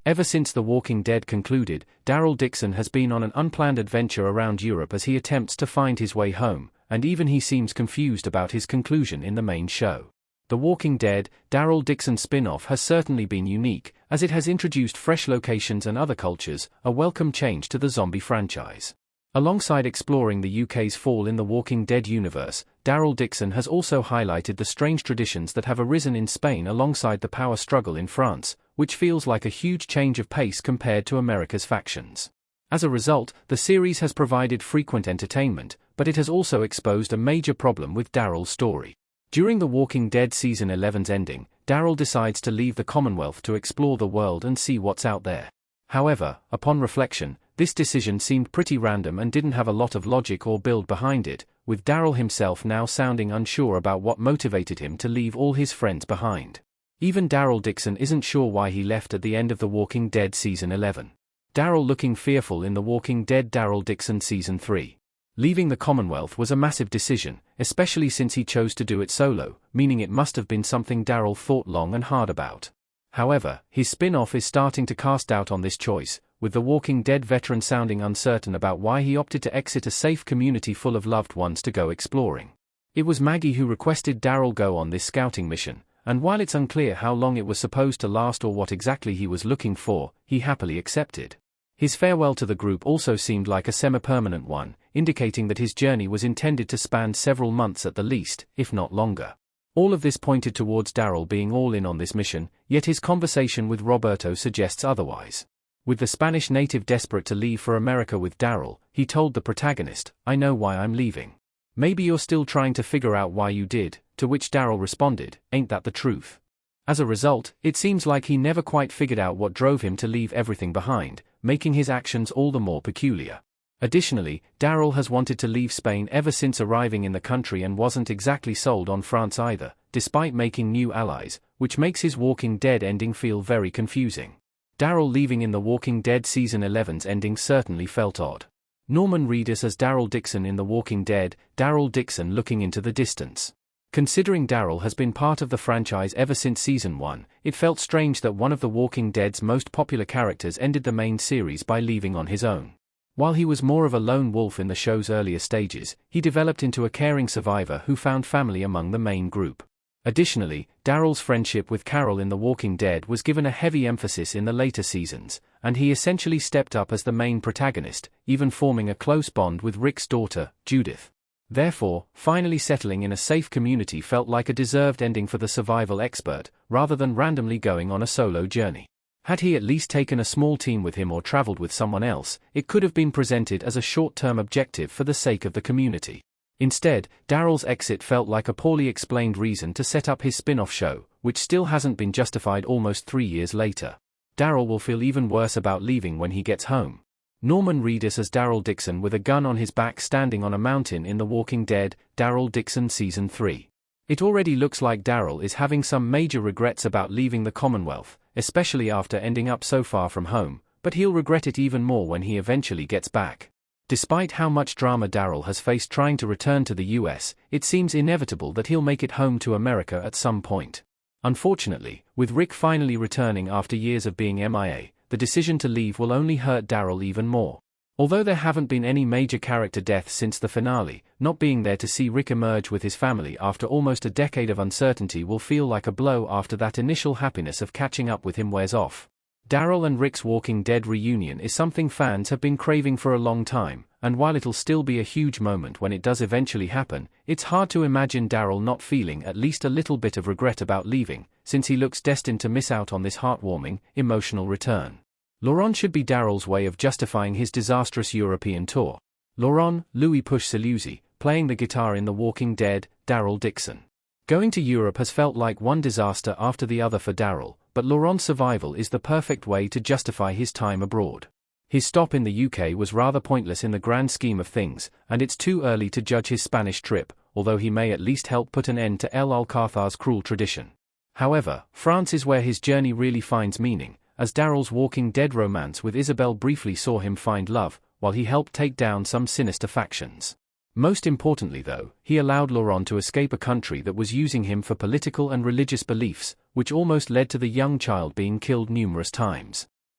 Ever since The Walking Dead concluded, Daryl Dixon has been on an unplanned adventure around Europe as he attempts to find his way home, and even he seems confused about his conclusion in the main show. The Walking Dead, Daryl Dixon spin-off has certainly been unique, as it has introduced fresh locations and other cultures, a welcome change to the zombie franchise. Alongside exploring the UK's fall in the Walking Dead universe, Daryl Dixon has also highlighted the strange traditions that have arisen in Spain alongside the power struggle in France, which feels like a huge change of pace compared to America's factions. As a result, the series has provided frequent entertainment, but it has also exposed a major problem with Daryl's story. During The Walking Dead Season 11's ending, Daryl decides to leave the Commonwealth to explore the world and see what's out there. However, upon reflection, this decision seemed pretty random and didn't have a lot of logic or build behind it, with Daryl himself now sounding unsure about what motivated him to leave all his friends behind. Even Daryl Dixon isn't sure why he left at the end of The Walking Dead Season 11. Daryl looking fearful in The Walking Dead Daryl Dixon Season 3. Leaving the Commonwealth was a massive decision, especially since he chose to do it solo, meaning it must have been something Daryl thought long and hard about. However, his spin-off is starting to cast doubt on this choice, with The Walking Dead veteran sounding uncertain about why he opted to exit a safe community full of loved ones to go exploring. It was Maggie who requested Daryl go on this scouting mission, and while it's unclear how long it was supposed to last or what exactly he was looking for, he happily accepted. His farewell to the group also seemed like a semi-permanent one, indicating that his journey was intended to span several months at the least, if not longer. All of this pointed towards Daryl being all in on this mission, yet his conversation with Roberto suggests otherwise. With the Spanish native desperate to leave for America with Daryl, he told the protagonist, "I know why I'm leaving. Maybe you're still trying to figure out why you did," to which Daryl responded, "Ain't that the truth?" As a result, it seems like he never quite figured out what drove him to leave everything behind, making his actions all the more peculiar. Additionally, Daryl has wanted to leave Spain ever since arriving in the country and wasn't exactly sold on France either, despite making new allies, which makes his Walking Dead ending feel very confusing. Daryl leaving in The Walking Dead Season 11's ending certainly felt odd. Norman Reedus as Daryl Dixon in The Walking Dead, Daryl Dixon looking into the distance. Considering Daryl has been part of the franchise ever since Season 1, it felt strange that one of The Walking Dead's most popular characters ended the main series by leaving on his own. While he was more of a lone wolf in the show's earlier stages, he developed into a caring survivor who found family among the main group. Additionally, Daryl's friendship with Carol in The Walking Dead was given a heavy emphasis in the later seasons, and he essentially stepped up as the main protagonist, even forming a close bond with Rick's daughter, Judith. Therefore, finally settling in a safe community felt like a deserved ending for the survival expert, rather than randomly going on a solo journey. Had he at least taken a small team with him or traveled with someone else, it could have been presented as a short-term objective for the sake of the community. Instead, Daryl's exit felt like a poorly explained reason to set up his spin-off show, which still hasn't been justified almost 3 years later. Daryl will feel even worse about leaving when he gets home. Norman Reedus as Daryl Dixon with a gun on his back standing on a mountain in The Walking Dead, Daryl Dixon Season 3. It already looks like Daryl is having some major regrets about leaving the Commonwealth, especially after ending up so far from home, but he'll regret it even more when he eventually gets back. Despite how much drama Daryl has faced trying to return to the US, it seems inevitable that he'll make it home to America at some point. Unfortunately, with Rick finally returning after years of being MIA, the decision to leave will only hurt Daryl even more. Although there haven't been any major character deaths since the finale, not being there to see Rick emerge with his family after almost a decade of uncertainty will feel like a blow after that initial happiness of catching up with him wears off. Daryl and Rick's Walking Dead reunion is something fans have been craving for a long time, and while it'll still be a huge moment when it does eventually happen, it's hard to imagine Daryl not feeling at least a little bit of regret about leaving, since he looks destined to miss out on this heartwarming, emotional return. Laurent should be Daryl's way of justifying his disastrous European tour. Laurent, Louis Push Saluzzi, playing the guitar in The Walking Dead, Daryl Dixon. Going to Europe has felt like one disaster after the other for Daryl, but Laurent's survival is the perfect way to justify his time abroad. His stop in the UK was rather pointless in the grand scheme of things, and it's too early to judge his Spanish trip, although he may at least help put an end to El Alcázar's cruel tradition. However, France is where his journey really finds meaning, as Daryl's Walking Dead romance with Isabel briefly saw him find love, while he helped take down some sinister factions. Most importantly though, he allowed Laurent to escape a country that was using him for political and religious beliefs, which almost led to the young child being killed numerous times.